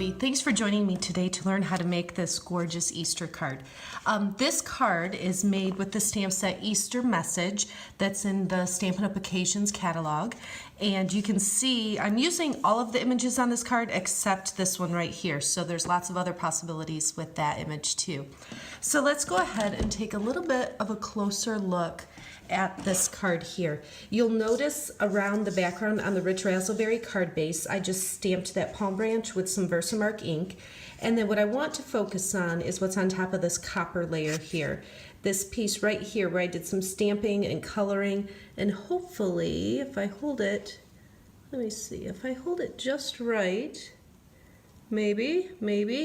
Jodi. Thanks for joining me today to learn how to make this gorgeous Easter card. This card is made with the stamp set Easter Message that's in the Stampin' Up! Occasions catalog. And you can see I'm using all of the images on this card except this one right here. So there's lots of other possibilities with that image too. So let's go ahead and take a little bit of a closer look at this card here. You'll notice around the background on the Rich Razzleberry card base, I just stamped that palm branch with some Versamark ink. And then what I want to focus on is what's on top of this copper layer here. This piece right here where I did some stamping and coloring, and hopefully if I hold it, let me see, if I hold it just right, maybe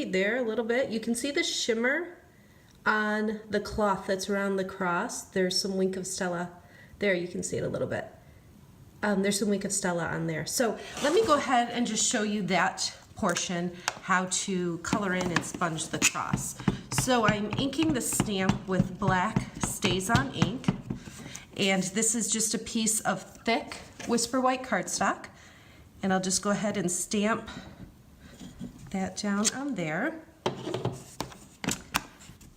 there a little bit, you can see the shimmer on the cloth that's around the cross. There's some Wink of Stella. There, you can see it a little bit. There's some Wink of Stella on there. So let me go ahead and just show you that portion, how to color in and sponge the cross. So I'm inking the stamp with black Stays-On ink, and this is just a piece of thick Whisper White cardstock, and I'll just go ahead and stamp that down on there.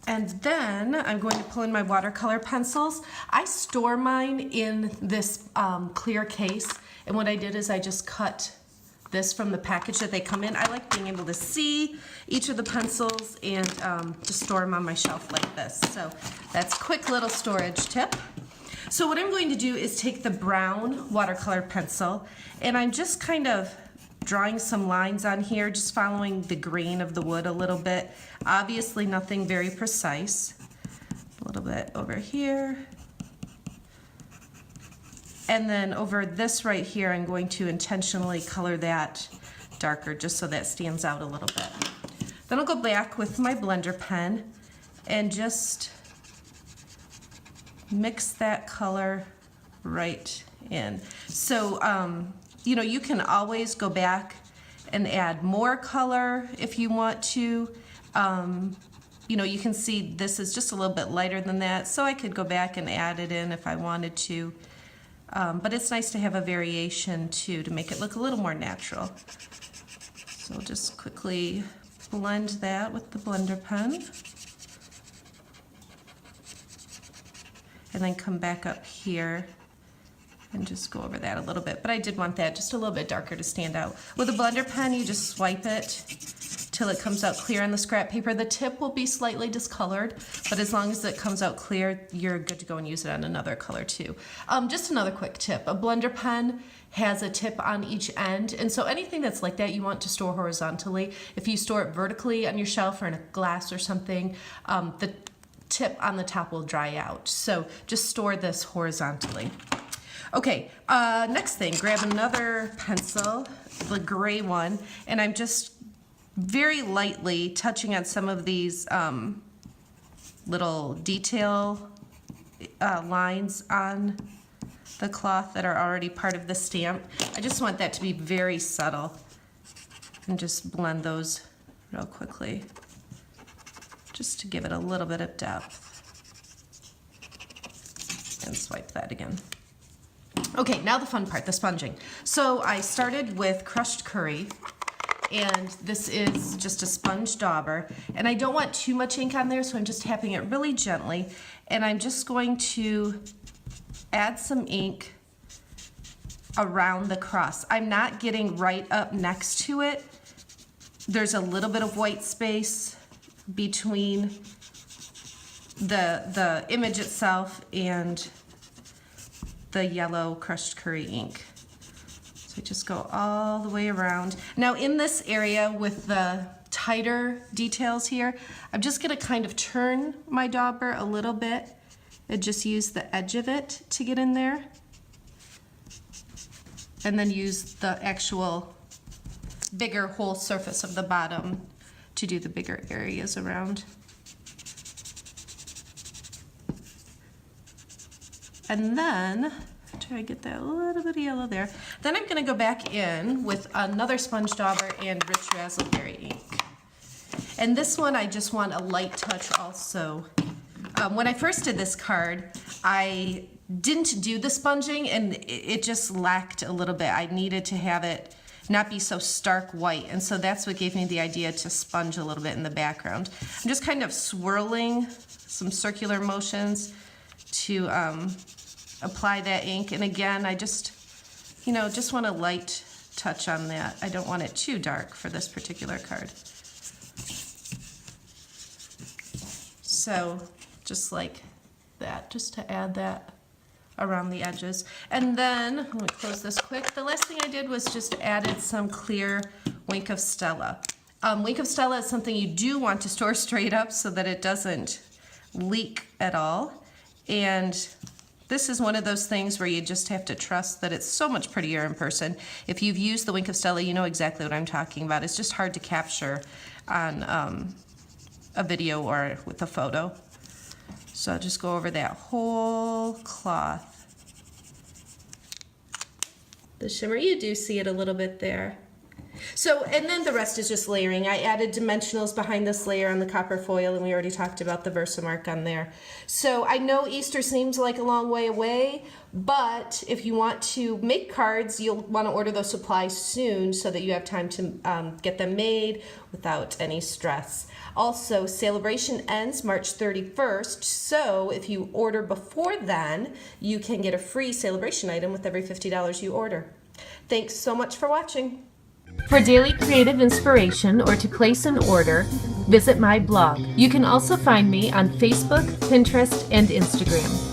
And then I'm going to pull in my watercolor pencils. I store mine in this clear case, and what I did is I just cut this from the package that they come in. I like being able to see each of the pencils and just store them on my shelf like this. So that's a quick little storage tip. So what I'm going to do is take the brown watercolor pencil, and I'm just kind of drawing some lines on here, just following the grain of the wood a little bit. Obviously nothing very precise. A little bit over here. And then over this right here, I'm going to intentionally color that darker just so that stands out a little bit. Then I'll go back with my blender pen and just mix that color right in. So, you know, you can always go back and add more color if you want to. You know, you can see this is just a little bit lighter than that, so I could go back and add it in if I wanted to. But it's nice to have a variation too to make it look a little more natural. So I'll just quickly blend that with the blender pen. And then come back up here and just go over that a little bit. But I did want that just a little bit darker to stand out. With a blender pen, you just swipe it till it comes out clear on the scrap paper. The tip will be slightly discolored, but as long as it comes out clear, you're good to go and use it on another color too. Just another quick tip, a blender pen has a tip on each end, and so anything that's like that you want to store horizontally. If you store it vertically on your shelf or in a glass or something, the tip on the top will dry out. So just store this horizontally. Okay, next thing, grab another pencil, the gray one, and I'm just very lightly touching on some of these little detail lines on the cloth that are already part of the stamp. I just want that to be very subtle, and just blend those real quickly just to give it a little bit of depth. And swipe that again. Okay, now the fun part, the sponging. So I started with crushed curry, and this is just a sponge dauber, and I don't want too much ink on there, so I'm just tapping it really gently, and I'm just going to add some ink around the cross. I'm not getting right up next to it. There's a little bit of white space between the image itself and the yellow crushed curry ink. So I just go all the way around. Now in this area with the tighter details here, I'm just gonna kind of turn my dauber a little bit and just use the edge of it to get in there. And then use the actual bigger whole surface of the bottom to do the bigger areas around. And then, try to get that little bit of yellow there. Then I'm gonna go back in with another sponge dauber and Rich Razzleberry ink. And this one, I just want a light touch also. When I first did this card, I didn't do the sponging, and it just lacked a little bit. I needed to have it not be so stark white. And so that's what gave me the idea to sponge a little bit in the background. I'm just kind of swirling some circular motions to apply that ink. And again, I just, just want a light touch on that. I don't want it too dark for this particular card. So just like that, just to add that around the edges. And then, let me close this quick. The last thing I did was just added some clear Wink of Stella. Wink of Stella is something you do want to store straight up so that it doesn't leak at all. And this is one of those things where you just have to trust that it's so much prettier in person. If you've used the Wink of Stella, you know exactly what I'm talking about. It's just hard to capture on a video or with a photo. So I'll just go over that whole cloth. The shimmer, you do see it a little bit there. So, and then the rest is just layering. I added dimensionals behind this layer on the copper foil, and we already talked about the Versamark on there. So I know Easter seems like a long way away, but if you want to make cards, you'll want to order those supplies soon so that you have time to get them made without any stress. Also, Celebration ends March 31st, so if you order before then, you can get a free Celebration item with every $50 you order. Thanks so much for watching. For daily creative inspiration or to place an order, visit my blog. You can also find me on Facebook, Pinterest, and Instagram.